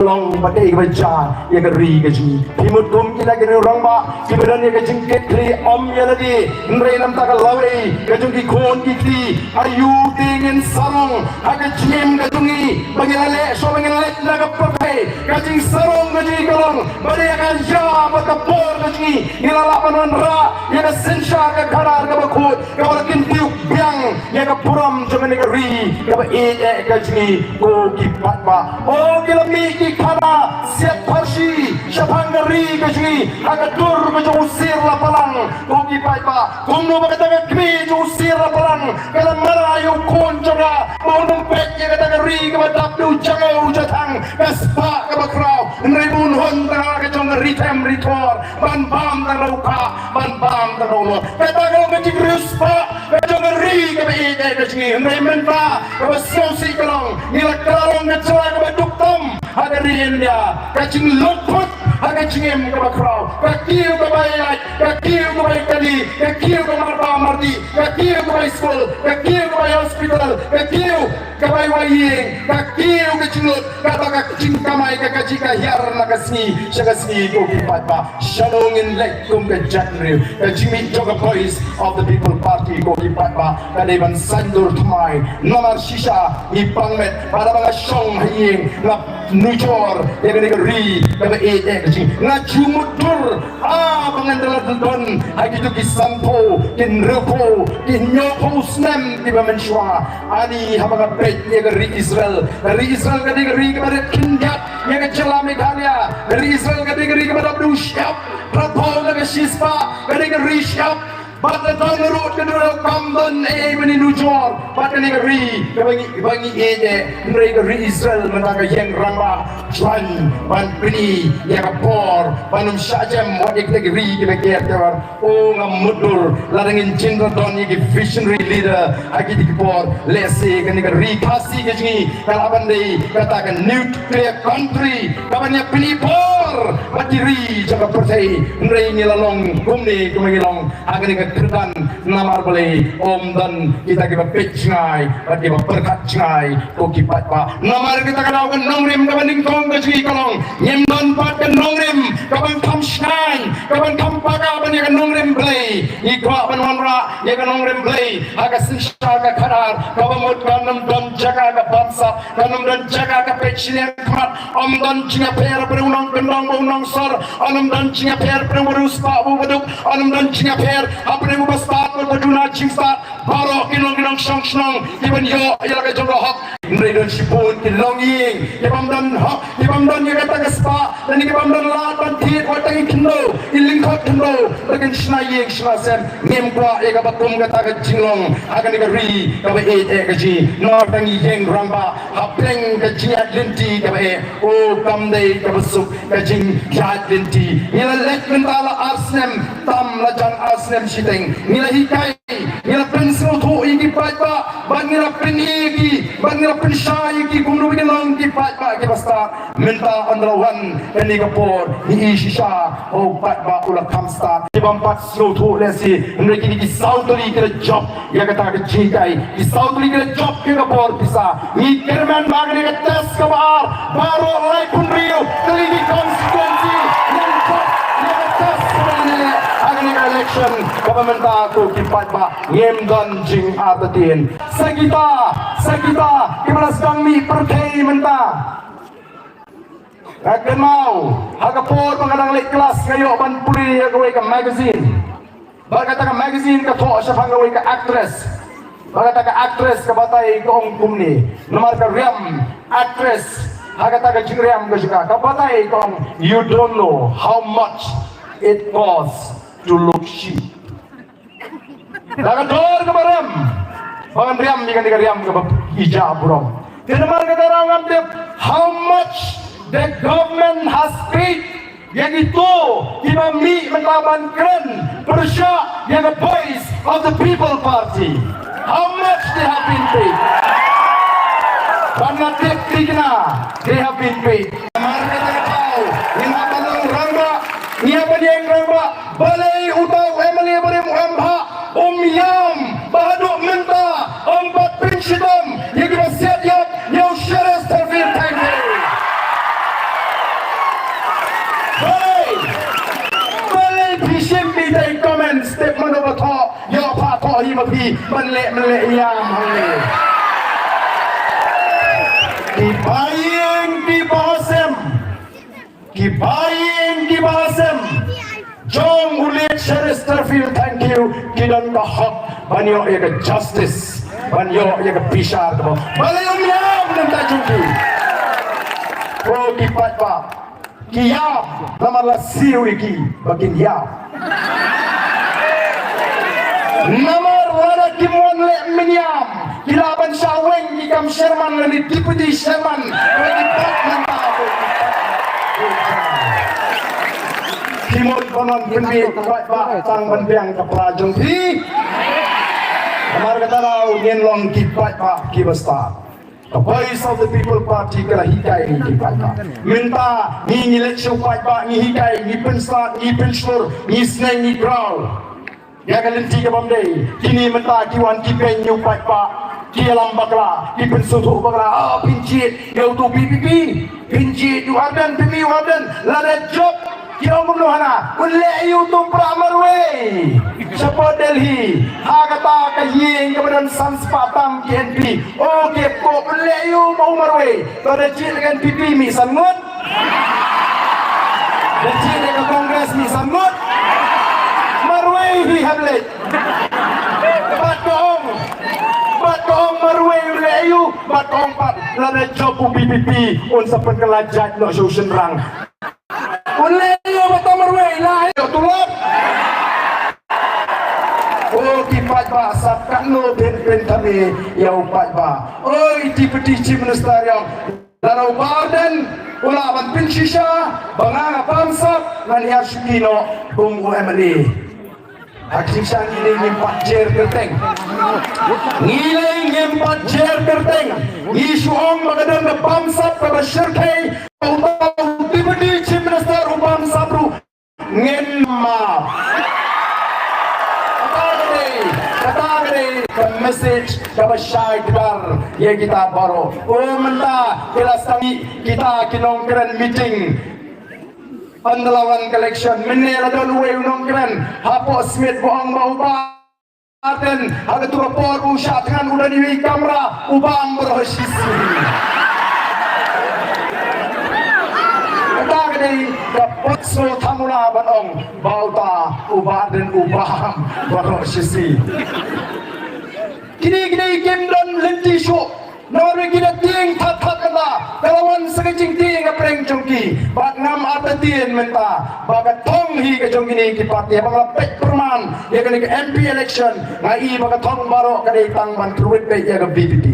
long pakai baca ya keri gaji timut tum kita kena orang ba kemudian ya kajing kekri om ya lagi nrai nam tak lawai kajing ki kon ki ayu tingin sarong aga jim kajungi bangilale so bangilale naga pakai kajing sarong gaji kalong bade akan ja batapor gaji nilala panon ra ya ka sensha ka kharar ka bakut ka balakin tiuk biang ya ka puram cuman keri ka ba gaji ko ki patba o kilami kana siap parsi syapang ngeri kajui agatur kajung usir lapalang kogi paipa kumno bakata kri usir lapalang kala marayu kon jaga mau numpet ya kata ngeri kebadak du jaga ujatang kaspa kabakrau nribun hon tanga kajung ngeri tem ritor ban bam tang rauka ban bam tang rauno kata kau kajing ruspa kajung ngeri kebaide kajui nrimen pa kabasiosi kalong nilak kalong kacela kabaduk tom hadirin dia kacing luput kacing em kebakrau kakiu kebayai kakiu kebaik tadi kakiu kemarba mardi kakiu kebaik school kakiu kebaik hospital kakiu kebaik waying kakiu kacing lut kata kacing kamai kacing kahir nakasni syakasni kokipat ba shalongin lekum kajatri kacing mi joga boys of the people party kokipat ba kadiban sandur tumai nomor shisha ipangmet pada mga syong haying ngap nujor ya kena ri kena kacing ngajumudur pengandalan don hagi tu kisampo kin rupo kin nyopo snem di bamenshwa ani habaga pet ya ri Israel kena ri kepada kindat ya ke celah Meghalaya dari Israel kena ri kepada Blushap Prapol kena Shispa kena ri Shap Bata tangerut kedua kamban meni nujor bata negeri bangi negeri Israel mentaka yang ramba juan ban peni ya kapor banum syajam wajib negeri kita kewar oh ngamudur larangin jenderal don yang visionary leader agi dikepor lesi ke negeri kasih keji kalaban dei katakan nuclear country kabannya penipor batiri jaga percaya negeri nilalong kumni kumengilong agar kerdan namar boleh om dan kita kita pecngai bagi berkat cengai koki patpa namar kita kalau kan nongrim kabanding tong kaji kalong nyemdan pat kan nongrim kaban kam shnai kaban kam paga ban ya kan nongrim blai ikwa ban wanra ya kan nongrim blai aga sisha ka khadar kabamut kanam dan jaga ka bangsa kanam dan jaga ka pecnya khat om dan cinga per perunang kendang unang sar anam dan cinga per perurus pa bu baduk anam dan cinga per apne mu bastat ko duna chingsta baro kinong song song iban yo ya ka jongro hak ndai sipun kinong ying ibam dan hak ibam dan ya kata kaspa dan ibam dan la ban thi ko tangi kindo iling khot kindo bagen snai ying snasem ngem kwa ya ka batum kata ka jinglong akan ka ri ka ba ka ji no tangi yeng ramba hapleng ka ji atlinti ka ba o kam dei ka basuk ka jing atlinti ila lek mentala arsnem tam la jan arsnem shiteng nila hikai nila pensro to igi patpa ban nila penigi ban nila pensai igi gunu bilang di patpa ke basta minta andrawan ini kapor ni ishisha o patpa ula kamsta di bampat slow to lesi mereka ni saudari ke job ya kata ke jikai di saudari ke job ke kapor bisa ni kerman magni ke tes kabar baru lai pun rio telini konstituensi yang tes election government aku kipat ba ngem don jing atatin sagita kimalas kami perkei menta akan mau hagapor pengadang lek kelas kayo ban puli gawe ka magazine bagata ka magazine ka to sa gawe ka actress bagata ka actress ka batay ko ong kumni nomar ka riam actress hagata ka jingriam ka juga ka batay ko you don't know how much it costs to look cheap. Dagan dor ke baram, bagan riam ni kan riam ke hijab buram. Tidak marga terangan dep how much the government has paid. Yang itu imami melawan keren Persya yang the voice of the people party. How much they have been paid? Karena dep tigna they have been paid. Marga terkau ina balong rangga. Nia badiang rangga balai utau emali bari muhamha yam bahaduk minta empat prinsipam yang kita siap yau syaras terfir tangki hi ma phi man le yam hang le ki buying ki bahasem Jong ulit Chesterfield, thank you. Kidan ka hak, banyo ya justice, banyo ya pisar ko. Balayong yam ng tajungki. O kipat pa, kiyap, namala siyo iki, bakin yap. Namar wala kimon le minyam, kilaban siya weng ikam Sherman lani Deputy Sherman, wala kipat ng tao. Kimot konon kini kuat tang mendiang ke pelajung ti. Kamar kata lau nyenlong kipat pak kibasta. The voice of the people party kala hikai ni kipat pak. Minta ni election kipat pak ni hikai ni pensat ni penshur ni sneng ni growl. Ya kalenti ke bamdei. Kini minta kiwan kipen ni kipat pak. Kialam bakla, kipen sutu bakla. Pincit, yau tu PPP. Pincit, you hardan, PPP you hardan. Lada job. Kira menuhana, boleh YouTube Pramarway. Siapa Delhi, Hakata Kaying kemudian Sanspatam KNP. Oke, kok boleh you mau Marway. Kalau cik dengan PP mi sangut. Dan cik dengan Kongres mi sangut. Marway hi hablet. Batong Marway boleh you. Batong pat. Lada jobu PPP. Unsa penkelajat no Ocean Rang. Boleh yo batang Marway lah yo tulak. Oh kipat ba sabkan no ben kami yo pat ba. Oi Deputy Chief Minister yang Larau Badan ulaban pinsisha banganga pamsak nan yaskino bung UMLE. Aksisang ini ngimpat jer kerteng. Ngilai ngimpat jer kerteng. Ngisuong magadang na pamsak pada syirkay. Deputy Chief Minister Ubang Sabru ngenma kata ke message ke syai kedar ya kita baru menda kelas kami kita kinongkran meeting andalawan collection menela dalwe nongkran hapo smith boang bauba dan ada tu rapor usah dengan udah di kamera ubang berhasisi dapat so tamula banong bauta ubah dan ubah baru sisi kini gemdan lenti show nawe kita ting that kala kalawan sekecing ting apreng jongki bak ngam atatien menta bagat thong hi ke jongki ki parti bang pek perman ya ke MP election ngai bagat thong baro kadai tang ban truit pe ya ke BPP